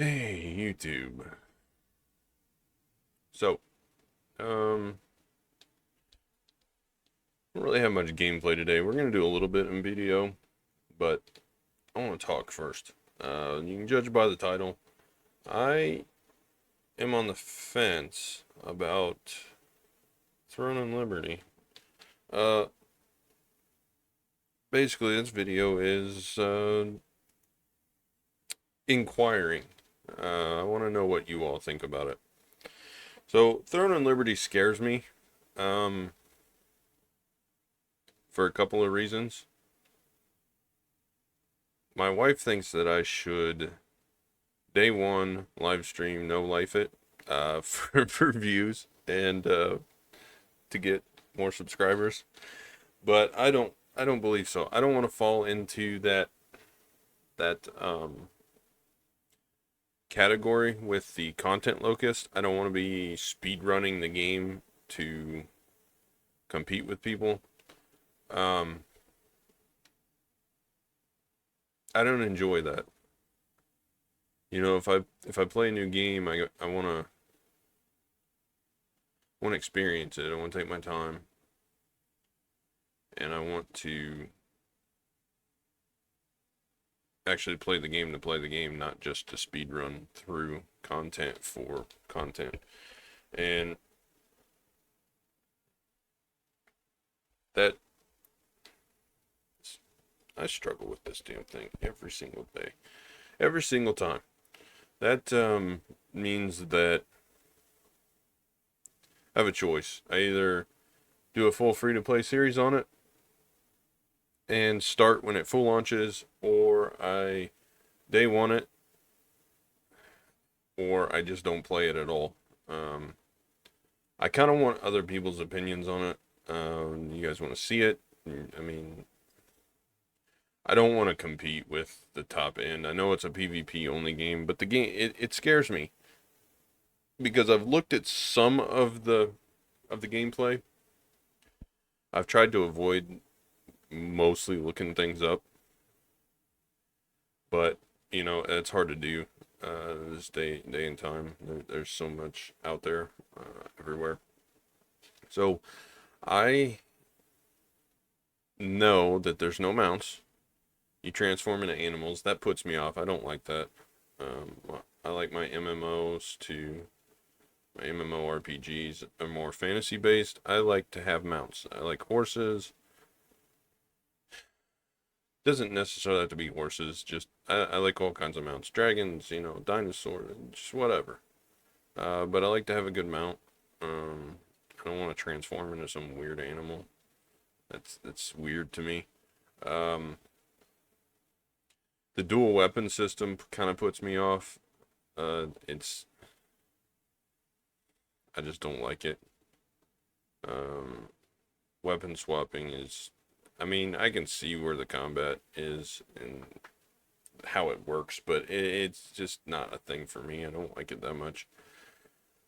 Hey, YouTube. So, don't really have much gameplay today. We're gonna do a little bit in video, but I want to talk first. You can judge by the title. I am on the fence about Throne and Liberty. Uh, Basically, this video is inquiring. I want to know what you all think about it. So, Throne and Liberty scares me, um, for a couple of reasons. My wife thinks that I should day one live stream no life it for views and to get more subscribers, but I don't believe so. I don't want to fall into that category with the content locust. I don't want to be speed running the game to compete with people. um I don't enjoy that. If I play a new game, I want to experience it. I want to take my time, and I want to actually play the game to play the game, not just to speed run through content for content. And that I struggle with this damn thing every single day, every single time. That means that I have a choice. I either do a full free to play series on it and start when it full launches, or I day one it, or I just don't play it at all. Um, I kind of want other people's opinions on it. You guys want to see it? I mean, I don't want to compete with the top end. I know it's a PvP only game, but the game it scares me because I've looked at some of the gameplay. I've tried to avoid mostly looking things up, but it's hard to do this day and time. There's so much out there everywhere. So I know that there's no mounts. You transform into animals. That puts me off. I don't like that. I like my MMOs to my mmorpgs are more fantasy based. I like to have mounts. I like horses. Doesn't necessarily have to be horses. Just I like all kinds of mounts. Dragons, dinosaurs, just whatever. But I like to have a good mount. I don't want to transform into some weird animal. That's weird to me. Um, the dual weapon system kind of puts me off. It's I just don't like it. Um, Weapon swapping is, I mean, I can see where the combat is and how it works, but it's just not a thing for me. I don't like it that much.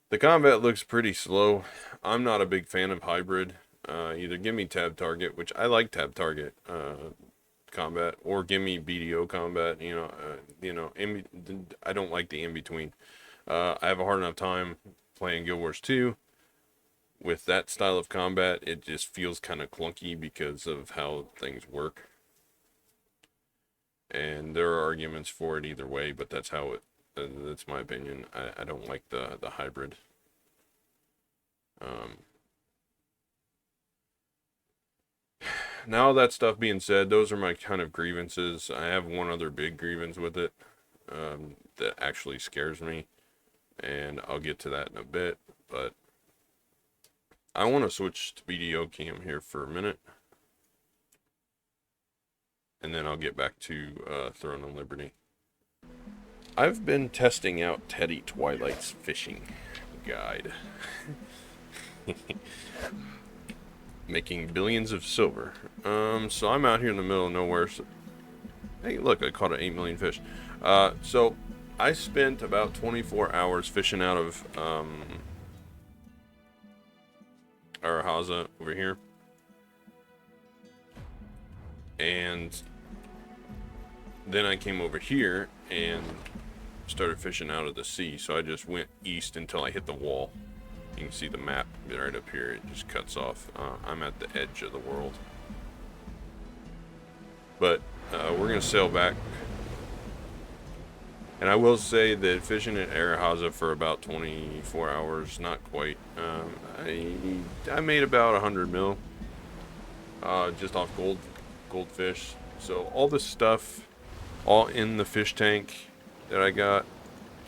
The combat looks pretty slow. I'm not a big fan of hybrid. Either give me tab target, which I like tab target combat, or give me BDO combat. I don't like the in between. I have a hard enough time playing Guild Wars 2 with that style of combat. It just feels kind of clunky because of how things work. And there are arguments for it either way, but that's my opinion. I don't like the hybrid. Um, Now that stuff being said, those are my kind of grievances. I have one other big grievance with it that actually scares me, and I'll get to that in a bit. But I want to switch to BDO cam here for a minute, and then I'll get back to Throne and Liberty. I've been testing out Teddy Twilight's fishing guide, making billions of silver. So I'm out here in the middle of nowhere. So, hey, look, I caught an 8 million fish. So I spent about 24 hours fishing out of Arahaza over here, and then I came over here and started fishing out of the sea, so I just went east until I hit the wall. You can see the map right up here. It just cuts off. I'm at the edge of the world. But we're going to sail back. And I will say that fishing at Arahaza for about 24 hours, not quite. I made about 100 mil just off goldfish. So all this stuff, all in the fish tank that I got,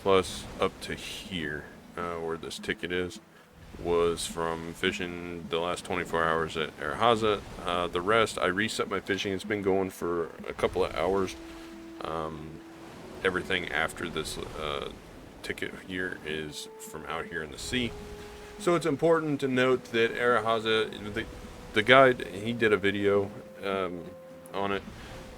plus up to here, where this ticket is, was from fishing the last 24 hours at Arahaza. The rest, I reset my fishing. It's been going for a couple of hours. Everything after this ticket here is from out here in the sea. So it's important to note that Arahaza, the guide, he did a video on it.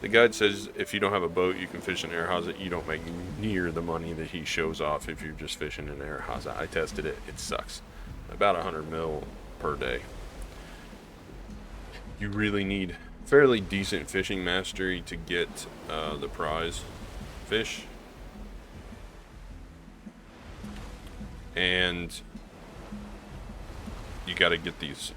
The guide says if you don't have a boat, you can fish in Arahaza. You don't make near the money that he shows off if you're just fishing in Arahaza. I tested it. It sucks. About 100 mil per day. You really need fairly decent fishing mastery to get the prize fish, and you got to get these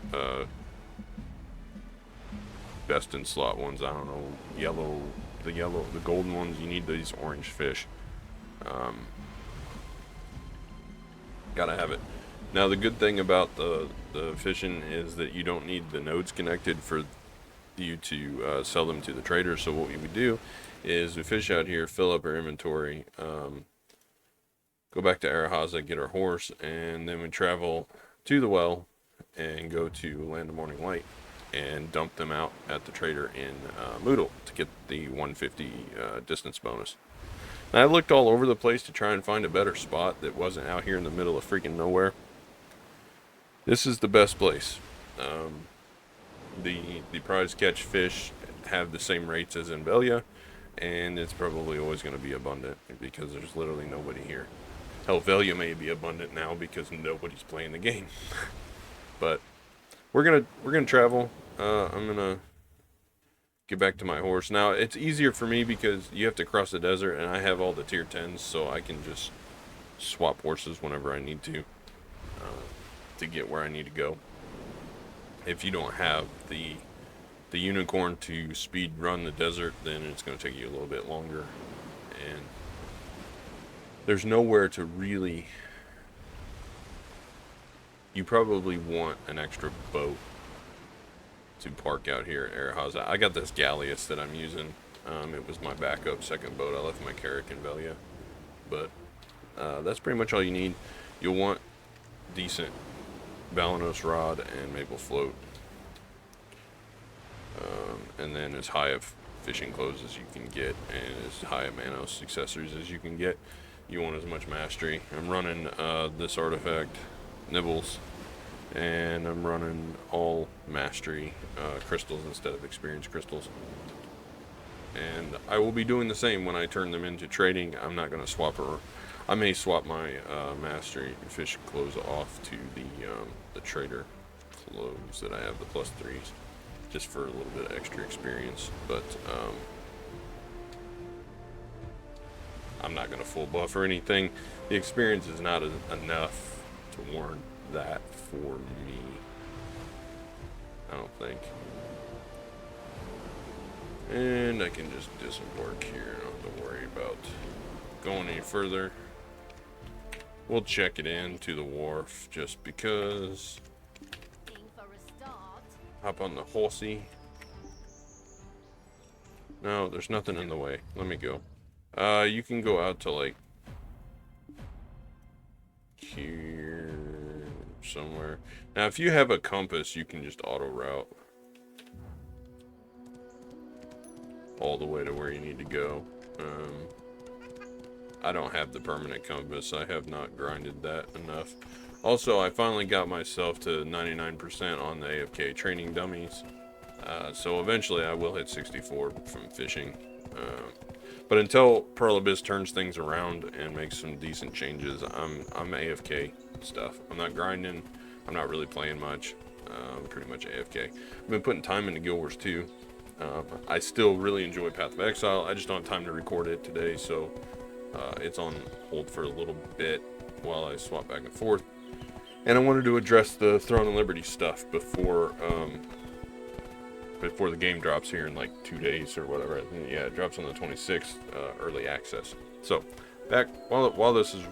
best in slot ones. I don't know, the golden ones. You need these orange fish. Gotta have it. Now the good thing about the fishing is that you don't need the nodes connected for you to sell them to the traders. So what we would do is we fish out here, fill up our inventory, go back to Arahaza, get our horse, and then we travel to the well and go to Land of Morning Light and dump them out at the trader in Moodle to get the 150 distance bonus. Now I looked all over the place to try and find a better spot that wasn't out here in the middle of freaking nowhere. This is the best place. The prize catch fish have the same rates as in Velia, and it's probably always going to be abundant because there's literally nobody here. Hell, Velia may be abundant now because nobody's playing the game. But we're gonna travel. I'm gonna get back to my horse. Now it's easier for me because you have to cross the desert, and I have all the tier 10s, so I can just swap horses whenever I need to get where I need to go. If you don't have the unicorn to speed run the desert, then it's going to take you a little bit longer, and there's nowhere to really. You probably want an extra boat to park out here at Arahaza. I got this Galleus that I'm using. It was my backup second boat. I left my Carrack in Velia, but that's pretty much all you need. You'll want decent Balanos rod and maple float, and then as high of fishing clothes as you can get, and as high of Manos accessories as you can get. You want as much mastery. I'm running this artifact, Nibbles, and I'm running all mastery crystals instead of experience crystals. And I will be doing the same when I turn them into trading. I'm not going to swap her. I may swap my mastery fish clothes off to the trader clothes that I have, the +3s, just for a little bit of extra experience. But I'm not going to full buff or anything. The experience is not enough to warrant that for me, I don't think. And I can just disembark here. I don't have to worry about going any further. We'll check it in to the wharf just because. Hop on the horsey. No, there's nothing in the way. Let me go. You can go out to like here somewhere. Now, if you have a compass, you can just auto route all the way to where you need to go. I don't have the permanent compass. I have not grinded that enough. Also, I finally got myself to 99% on the AFK training dummies. So eventually I will hit 64 from fishing. But until Pearl Abyss turns things around and makes some decent changes, I'm AFK stuff. I'm not grinding. I'm not really playing much. I'm pretty much AFK. I've been putting time into Guild Wars 2. I still really enjoy Path of Exile. I just don't have time to record it today, so It's on hold for a little bit while I swap back and forth. And I wanted to address the Throne and Liberty stuff before the game drops here in like 2 days or whatever. Yeah, it drops on the 26th, early access. So, back while this is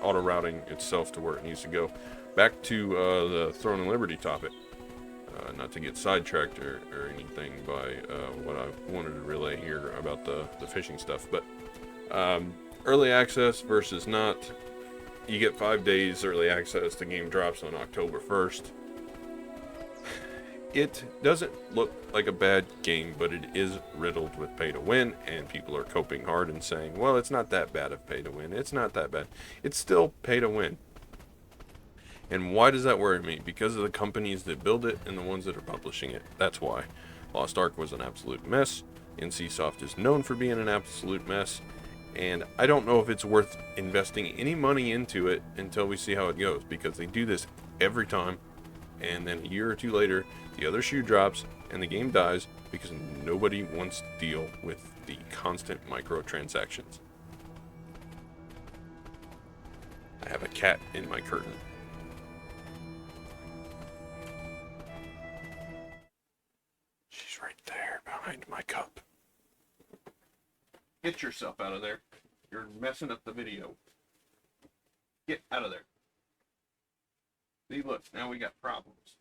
auto routing itself to where it needs to go, back to the Throne and Liberty topic. Not to get sidetracked or anything by what I wanted to relay here about the fishing stuff, but early access versus not. You get 5 days early access. The game drops on October 1st. It doesn't look like a bad game, but it is riddled with pay to win, and people are coping hard and saying, well, it's not that bad of pay to win. It's not that bad. It's still pay to win. And why does that worry me? Because of the companies that build it and the ones that are publishing it. That's why. Lost Ark was an absolute mess. NCSoft is known for being an absolute mess. And I don't know if it's worth investing any money into it until we see how it goes. Because they do this every time. And then a year or two later, the other shoe drops and the game dies because nobody wants to deal with the constant microtransactions. I have a cat in my curtain. She's right there behind my cup. Get yourself out of there. You're messing up the video. Get out of there. See, look, now we got problems.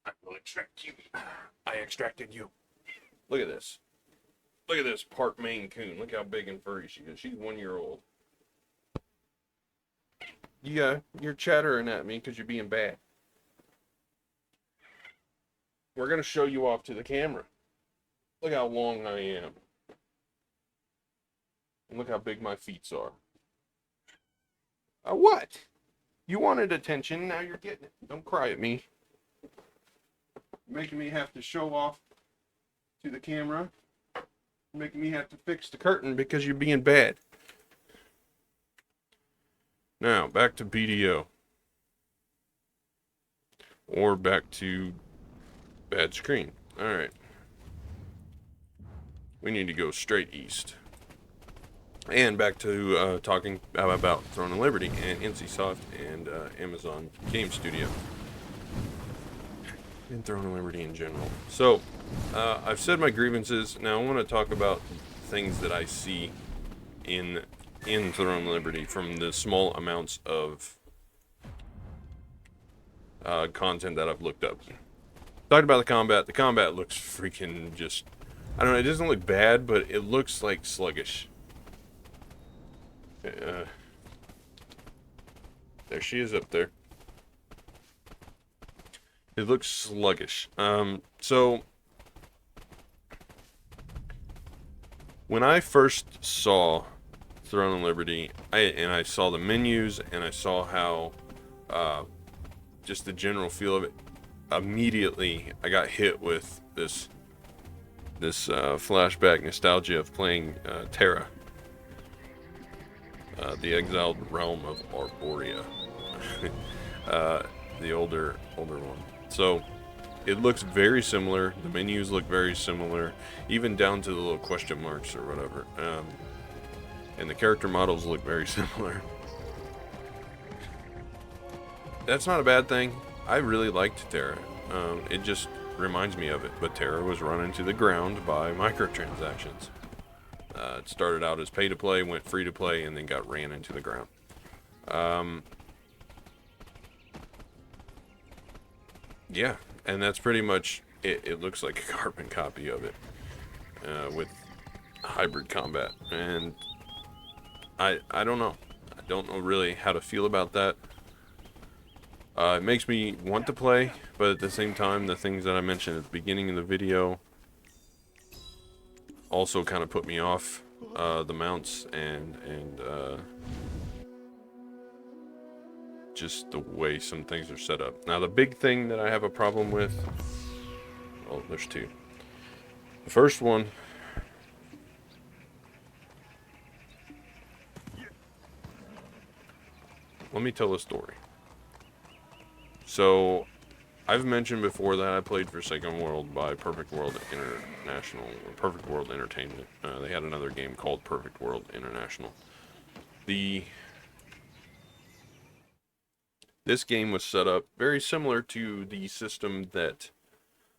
I will extract you. I extracted you. Look at this. Look at this part Maine Coon. Look how big and furry she is. She's 1 year old. Yeah, you're chattering at me because you're being bad. We're going to show you off to the camera. Look how long I am. And look how big my feet are. What? You wanted attention, now you're getting it. Don't cry at me. You're making me have to show off to the camera. You're making me have to fix the curtain because you're being bad. Now, back to BDO. Or back to bad screen. Alright. We need to go straight east. And back to talking about Throne and Liberty and NCSoft and Amazon Game Studio. And Throne and Liberty in general. So, I've said my grievances. Now I want to talk about things that I see in Throne and Liberty from the small amounts of content that I've looked up. Talked about the combat. The combat looks freaking just... I don't know, it doesn't look bad, but it looks like sluggish. There she is up there. It looks sluggish. So when I first saw Throne and Liberty, I saw the menus and I saw how just the general feel of it, immediately I got hit with this flashback nostalgia of playing Terra. The Exiled Realm of Arborea. The older one. So, it looks very similar. The menus look very similar. Even down to the little question marks or whatever. And the character models look very similar. That's not a bad thing. I really liked Terra. It just reminds me of it. But Terra was run into the ground by microtransactions. It started out as pay-to-play, went free-to-play, and then got ran into the ground. Yeah, and that's pretty much it. It looks like a carbon copy of it with hybrid combat. And I don't know. I don't know really how to feel about that. It makes me want to play, but at the same time, the things that I mentioned at the beginning of the video also kind of put me off the mounts and just the way some things are set up. Now, the big thing that I have a problem with, well, there's two. The first one, let me tell a story. So, I've mentioned before that I played for Second World by Perfect World International, or Perfect World Entertainment. They had another game called Perfect World International. The This game was set up very similar to the system that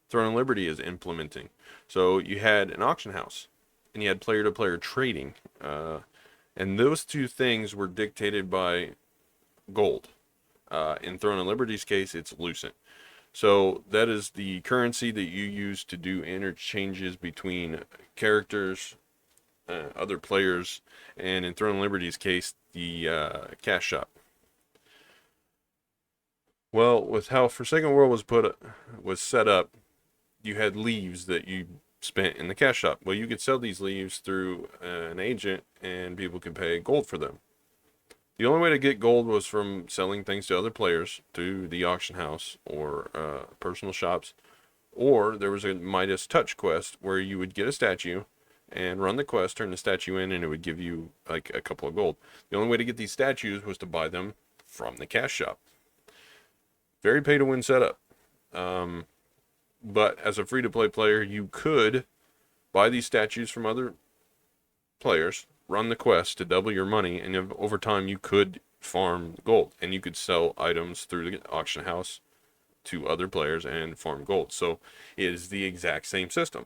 Throne and Liberty is implementing. So you had an auction house, and you had player-to-player trading, and those two things were dictated by gold. In Throne and Liberty's case, it's Lucent. So that is the currency that you use to do interchanges between characters, other players, and in Throne and Liberty's case, the cash shop. Well, with how Forsaken World was set up, you had leaves that you spent in the cash shop. Well, you could sell these leaves through an agent, and people could pay gold for them. The only way to get gold was from selling things to other players through the auction house or personal shops, or there was a Midas Touch quest where you would get a statue and run the quest, turn the statue in, and it would give you like a couple of gold. The only way to get these statues was to buy them from the cash shop. Very pay to win setup. But as a free to play player, you could buy these statues from other players, run the quest to double your money, and over time you could farm gold, and you could sell items through the auction house to other players and farm gold. So it is the exact same system.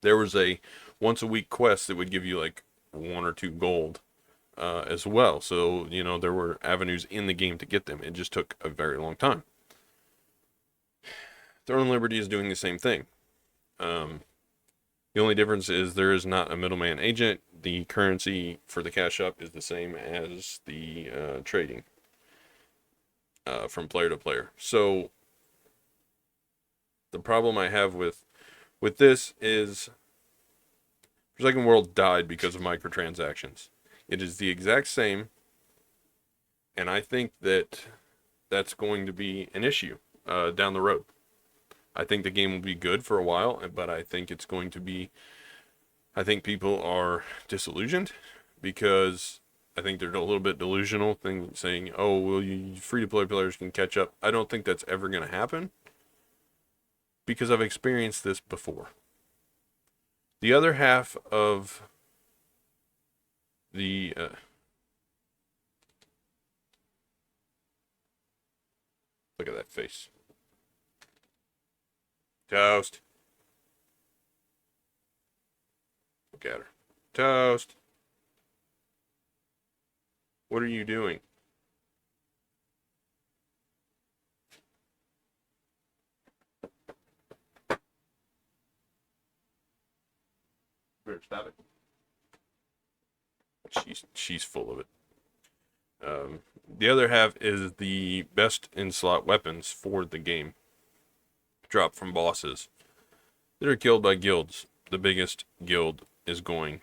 There was a once a week quest that would give you like 1 or 2 gold as well. So, you know, there were avenues in the game to get them. It just took a very long time. Throne and Liberty is doing the same thing. The only difference is there is not a middleman agent. The currency for the cash shop is the same as the trading from player to player. So the problem I have with this is Forsaken World died because of microtransactions. It is the exact same, and I think that that's going to be an issue down the road. I think the game will be good for a while, but I think it's going to be... I think people are disillusioned because I think they're a little bit delusional, saying, oh, well, you free-to-play players can catch up. I don't think that's ever going to happen because I've experienced this before. The other half of the... look at that face. Toast. Look at her. Toast. What are you doing? Better stop it. She's full of it. The other half is the best in-slot weapons for the game. Drop from bosses that are killed by guilds. The biggest guild is going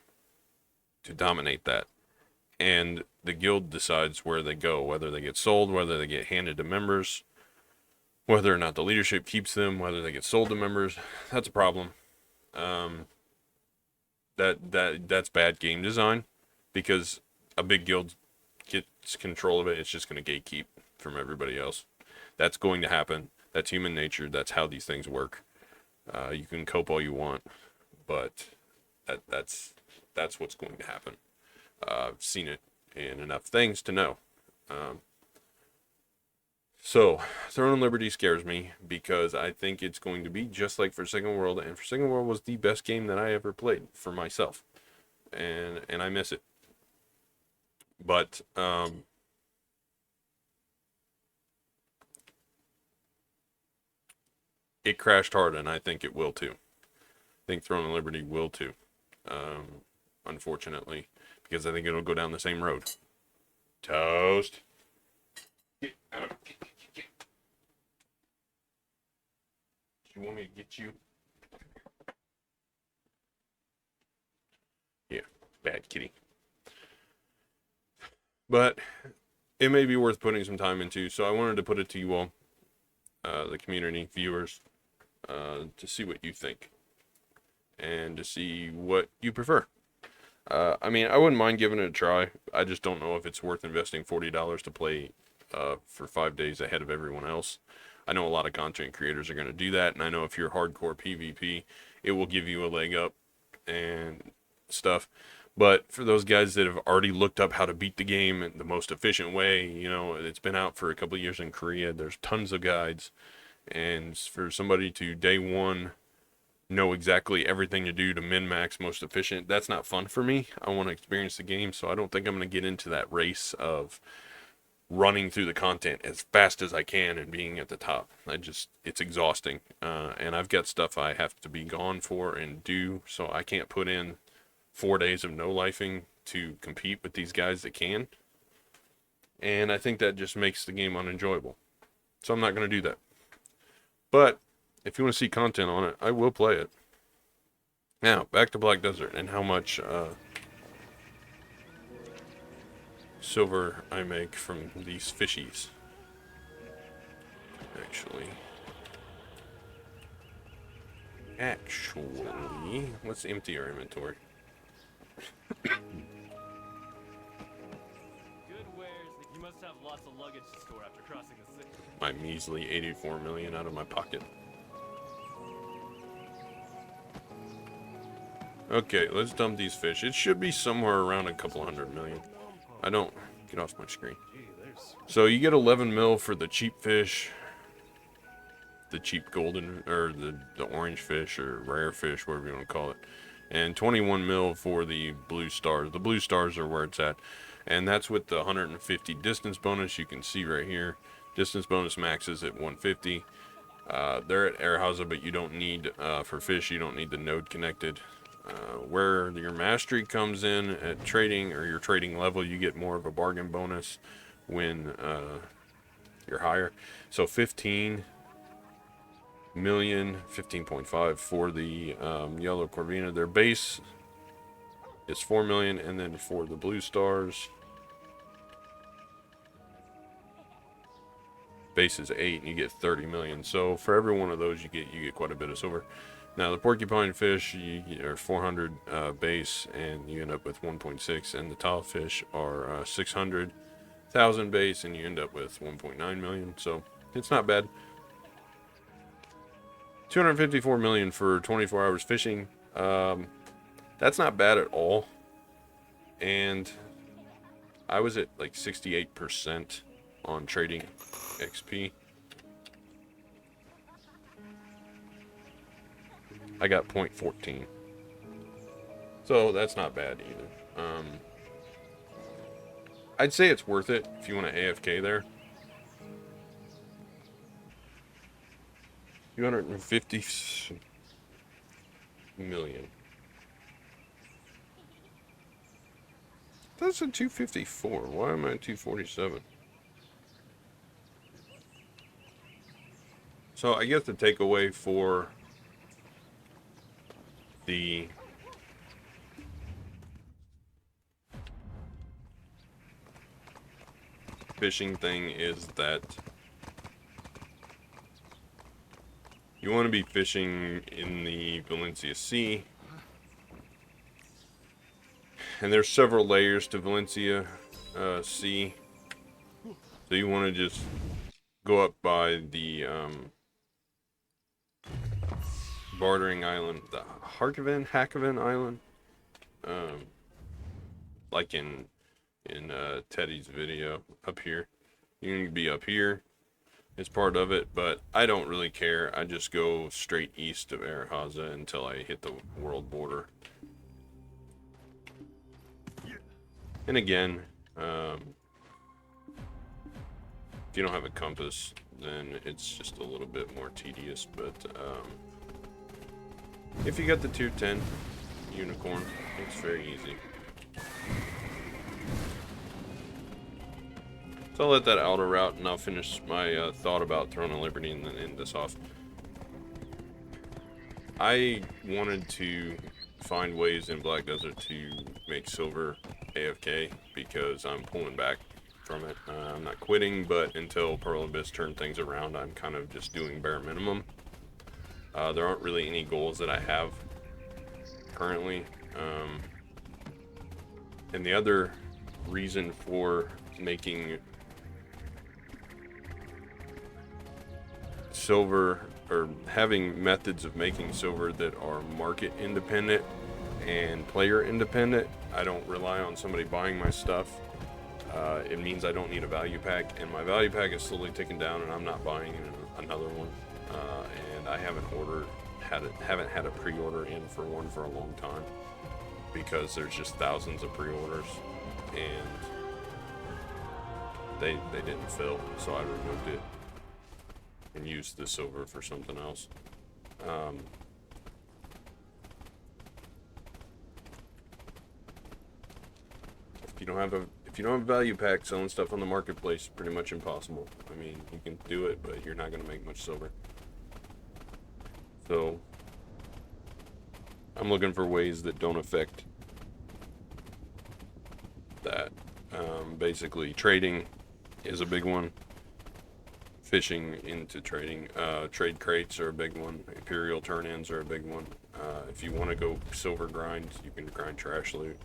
to dominate that. And the guild decides where they go, whether they get sold, whether they get handed to members, whether or not the leadership keeps them, whether they get sold to members. That's a problem. That's bad game design, because a big guild gets control of it. It's just going to gatekeep from everybody else. That's going to happen. That's human nature. That's how these things work. You can cope all you want, but that's what's going to happen. I've seen it in enough things to know. So, Throne and Liberty scares me because I think it's going to be just like Forsaken World, and Forsaken World was the best game that I ever played for myself, and I miss it. But it crashed hard, and I think it will too. I think Throne and Liberty will too, unfortunately, because I think it'll go down the same road. Toast. Get out. Get. You want me to get you? Yeah, bad kitty. But it may be worth putting some time into, so I wanted to put it to you all, the community, viewers, to see what you think and to see what you prefer. I mean, I wouldn't mind giving it a try. I just don't know if it's worth investing $40 to play for 5 days ahead of everyone else. I know a lot of content creators are going to do that, and I know if you're hardcore PvP, it will give you a leg up and stuff. But for those guys that have already looked up how to beat the game in the most efficient way, you know, it's been out for a couple of years in Korea. There's tons of guides. And for somebody to day one know exactly everything to do to min-max most efficient, that's not fun for me. I want to experience the game, so I don't think I'm going to get into that race of running through the content as fast as I can and being at the top. It's exhausting. And I've got stuff I have to be gone for and do, so I can't put in 4 days of no-lifing to compete with these guys that can. And I think that just makes the game unenjoyable. So I'm not going to do that. But if you want to see content on it, I will play it. Now, back to Black Desert and how much silver I make from these fishies. Actually, let's empty our inventory. Good wares. You must have lots of luggage to store after crossing the sea. My measly 84 million out of my pocket. Okay, let's dump these fish. It should be somewhere around a couple $100 million. I don't get off my screen. So you get 11 mil for the cheap fish, the cheap golden, or the orange fish, or rare fish, whatever you want to call it, and 21 mil for the blue stars. The blue stars are where it's at, and that's with the 150 distance bonus. You can see right here, distance bonus maxes at 150. They're at Airhausa, but you don't need, for fish, you don't need the node connected. Where your mastery comes in at trading, or your trading level, you get more of a bargain bonus when you're higher. So 15 million, 15.5 for the yellow Corvina. Their base is 4 million, and then for the blue stars, base is 8, and you get 30 million. So for every one of those, you get quite a bit of silver. Now the porcupine fish, you are 400 base, and you end up with 1.6, and the tile fish are 600,000 base, and you end up with 1.9 million. So it's not bad. 254 million for 24 hours fishing. That's not bad at all. And I was at like 68% on trading XP. I got 0.14. So that's not bad either. I'd say it's worth it if you want to AFK there. 250 million. That's a 254. Why am I at 247? So I guess the takeaway for the fishing thing is that you want to be fishing in the Valencia Sea, and there's several layers to Valencia Sea, so you want to just go up by the bordering island, the Hakoven Island, like in Teddy's video up here. You need to be up here. It's part of it, but I don't really care. I just go straight east of Airhausa until I hit the world border. And again, if you don't have a compass, then it's just a little bit more tedious, but if you got the tier 10 unicorn, it's very easy. So I'll let that outer route, and I'll finish my thought about Throne of Liberty and then end this off. I wanted to find ways in Black Desert to make silver AFK because I'm pulling back from it. I'm not quitting, but until Pearl Abyss turn things around, I'm kind of just doing bare minimum. There aren't really any goals that I have currently. And the other reason for making silver, or having methods of making silver that are market independent and player independent. I don't rely on somebody buying my stuff. It means I don't need a value pack, and my value pack is slowly ticking down, and I'm not buying another one. And I haven't had a pre-order in for one for a long time, because there's just thousands of pre-orders, and they didn't fill, so I removed it and used the silver for something else. If you don't have a value pack, selling stuff on the marketplace is pretty much impossible. I mean, you can do it, but you're not going to make much silver. So I'm looking for ways that don't affect that. Basically, trading is a big one. Fishing into trading. Trade crates are a big one. Imperial turn-ins are a big one. If you want to go silver grind, you can grind trash loot.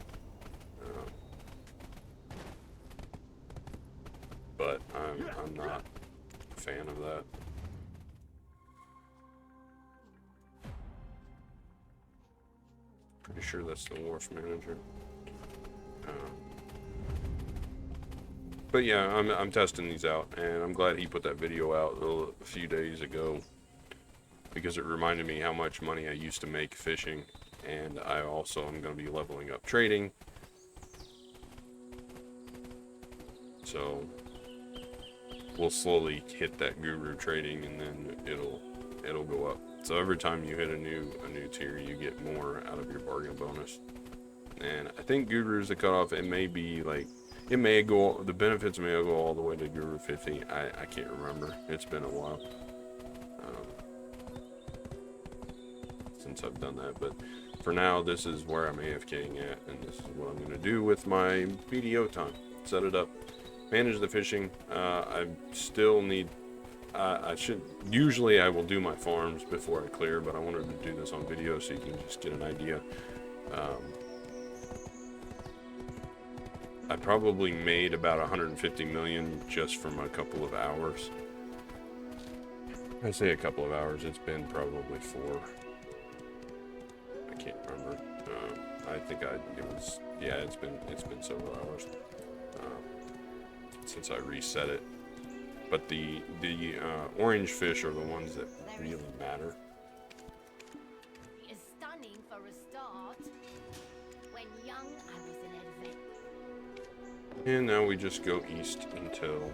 But I'm not a fan of that. Pretty sure that's the wharf manager. But yeah, I'm testing these out, and I'm glad he put that video out a few days ago, because it reminded me how much money I used to make fishing, and I also am going to be leveling up trading. So we'll slowly hit that guru trading, and then it'll go up. So every time you hit a new tier, you get more out of your bargain bonus. And I think guru is the cutoff. It may be like, it may go, the benefits may go all the way to guru 50. I can't remember. It's been a while since I've done that. But for now, this is where I'm AFKing at, and this is what I'm going to do with my BDO time. Set it up. Manage the fishing. I still need, usually I will do my farms before I clear, but I wanted to do this on video so you can just get an idea. I probably made about 150 million just from a couple of hours. I say a couple of hours, it's been probably 4. I can't remember. I think it's been several hours since I reset it. But the orange fish are the ones that really matter. Is stunning for a start. When young, I was an adventurer. And now we just go east until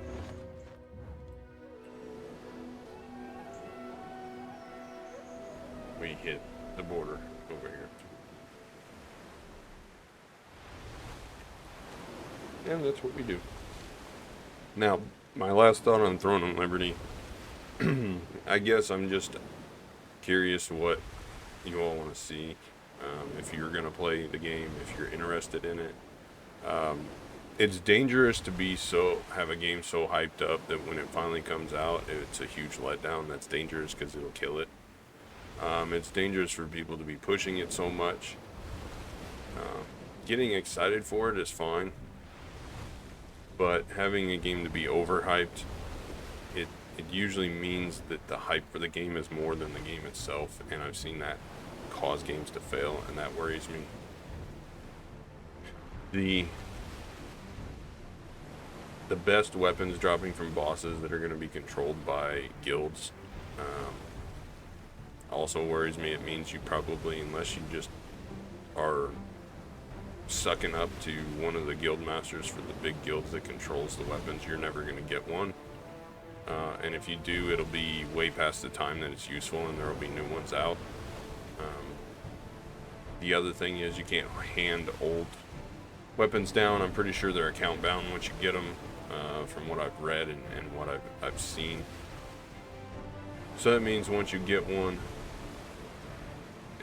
we hit the border over here. And that's what we do. Now, my last thought on Throne of Liberty. I guess I'm just curious what you all want to see. If you're going to play the game, if you're interested in it. It's dangerous to have a game so hyped up that when it finally comes out, it's a huge letdown. That's dangerous because it'll kill it. It's dangerous for people to be pushing it so much. Getting excited for it is fine, but having a game to be overhyped, it usually means that the hype for the game is more than the game itself, and I've seen that cause games to fail, and that worries me. The best weapons dropping from bosses that are going to be controlled by guilds also worries me. It means you probably, unless you just are sucking up to one of the guild masters for the big guilds that controls the weapons, you're never going to get one. And if you do, it'll be way past the time that it's useful, and there will be new ones out. The other thing is you can't hand old weapons down. I'm pretty sure they're account bound once you get them, from what I've read and what I've seen. So that means once you get one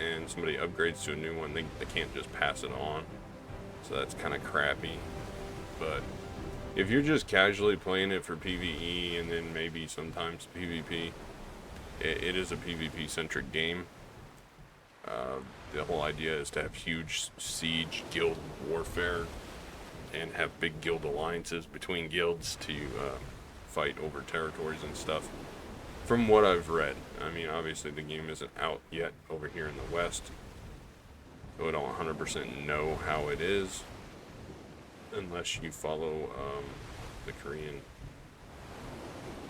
and somebody upgrades to a new one, they can't just pass it on. So that's kind of crappy. But if you're just casually playing it for PvE and then maybe sometimes PvP, it is a PvP centric game. The whole idea is to have huge siege guild warfare and have big guild alliances between guilds to fight over territories and stuff. from what I've read. I mean, obviously the game isn't out yet over here in the West, so I don't 100% know how it is, unless you follow the Korean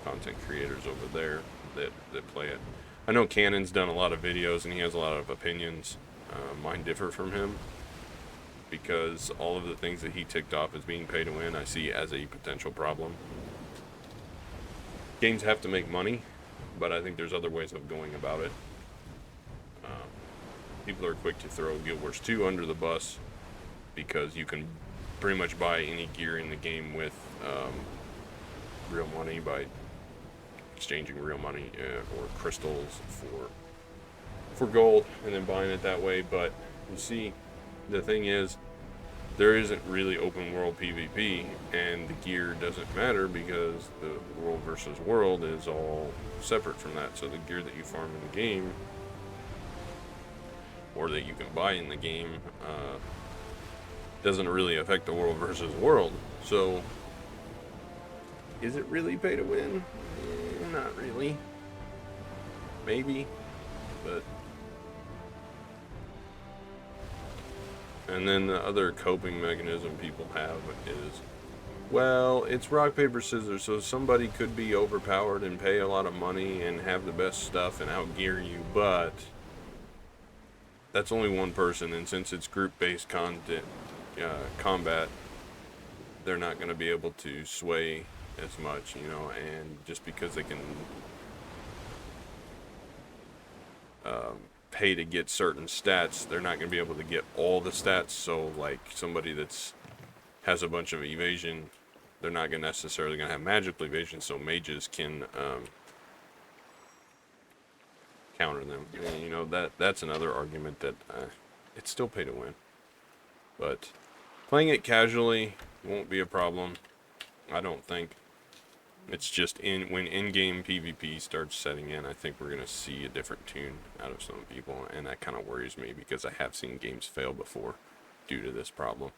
content creators over there that play it. I know Cannon's done a lot of videos and he has a lot of opinions. Mine differ from him because all of the things that he ticked off as being pay to win, I see as a potential problem. Games have to make money, but I think there's other ways of going about it. People are quick to throw Guild Wars 2 under the bus because you can pretty much buy any gear in the game with real money by exchanging real money or crystals for gold and then buying it that way. But you see, the thing is, there isn't really open world PvP, and the gear doesn't matter because the world versus world is all separate from that. So the gear that you farm in the game or that you can buy in the game doesn't really affect the world versus world. So is it really pay to win? Not really. Maybe, but. And then the other coping mechanism people have is, well, it's rock, paper, scissors, so somebody could be overpowered and pay a lot of money and have the best stuff and outgear you, but that's only one person, and since it's group-based combat, they're not going to be able to sway as much, you know, and just because they can pay to get certain stats, they're not going to be able to get all the stats. So like somebody has a bunch of evasion, they're not going to necessarily going to have magical evasion, so mages can counter them. And, you know, that's another argument that it's still pay to win, but playing it casually won't be a problem, I don't think. It's just when in-game PvP starts setting in, I think we're going to see a different tune out of some people, and that kind of worries me because I have seen games fail before due to this problem.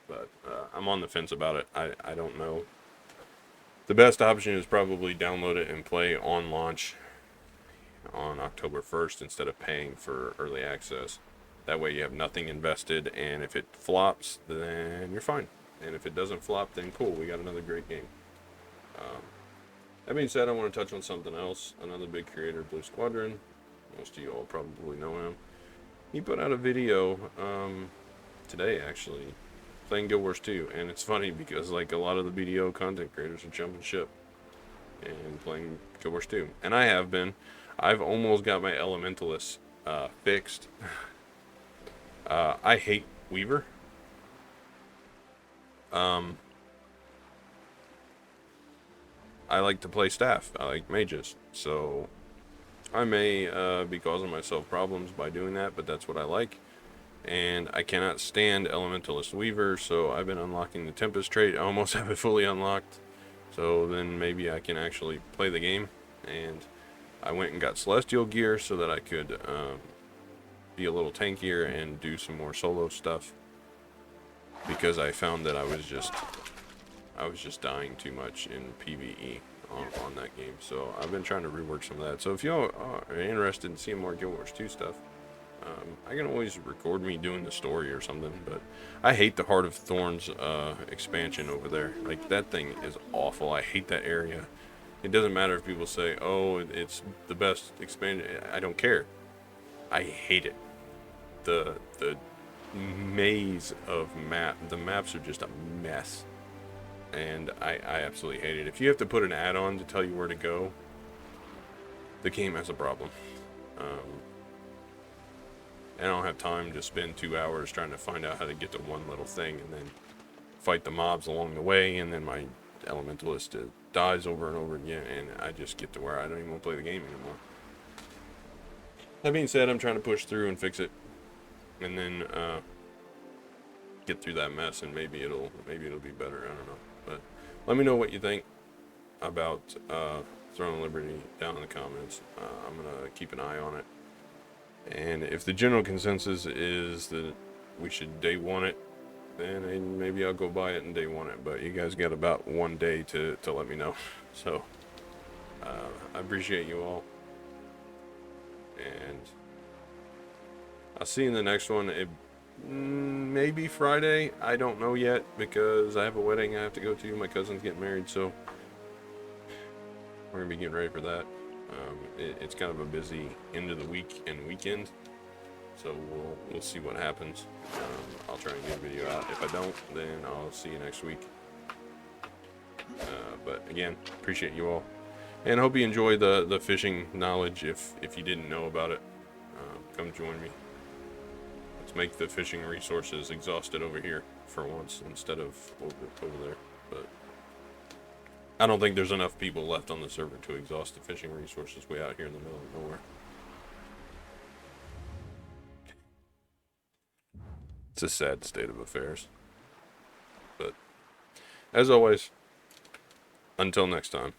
But I'm on the fence about it. I don't know. The best option is probably download it and play on launch on October 1st instead of paying for early access. That way you have nothing invested, and if it flops, then you're fine. And if it doesn't flop, then cool, we got another great game. That being said, I want to touch on something else. Another big creator, Blue Squadron. Most of you all probably know him. He put out a video today, actually, playing Guild Wars 2. And it's funny because like a lot of the BDO content creators are jumping ship and playing Guild Wars 2. And I have been. I've almost got my Elementalist fixed. I hate Weaver. I like to play staff. I like mages. So I may be causing myself problems by doing that, but that's what I like. And I cannot stand Elementalist Weaver, so I've been unlocking the Tempest trait. I almost have it fully unlocked. So then maybe I can actually play the game. And I went and got Celestial gear so that I could be a little tankier and do some more solo stuff. Because I found that I was just dying too much in PvE on that game. So I've been trying to rework some of that. So if y'all are interested in seeing more Guild Wars 2 stuff, I can always record me doing the story or something. But I hate the Heart of Thorns expansion over there. Like, that thing is awful. I hate that area. It doesn't matter if people say, oh, it's the best expansion. I don't care. I hate it. The maze of the maps are just a mess. And I absolutely hate it. If you have to put an add-on to tell you where to go, the game has a problem. I don't have time to spend 2 hours trying to find out how to get to one little thing and then fight the mobs along the way, and then my Elementalist dies over and over again, and I just get to where I don't even want to play the game anymore. That being said, I'm trying to push through and fix it, and then get through that mess, and maybe it'll be better. I don't know. But let me know what you think about Throne of Liberty down in the comments. I'm gonna keep an eye on it, and if the general consensus is that we should day one it, then maybe I'll go buy it and day one it. But you guys got about 1 day to let me know. So I appreciate you all, and I'll see you in the next one. It maybe Friday. I don't know yet because I have a wedding I have to go to. My cousin's getting married, so we're gonna be getting ready for that. It's kind of a busy end of the week and weekend, so we'll see what happens. I'll try and get a video out. If I don't, then I'll see you next week. But again, appreciate you all, and hope you enjoy the fishing knowledge. If you didn't know about it, come join me. Let's make the fishing resources exhausted over here for once instead of over there. But I don't think there's enough people left on the server to exhaust the fishing resources way out here in the middle of nowhere. It's a sad state of affairs. But as always, until next time.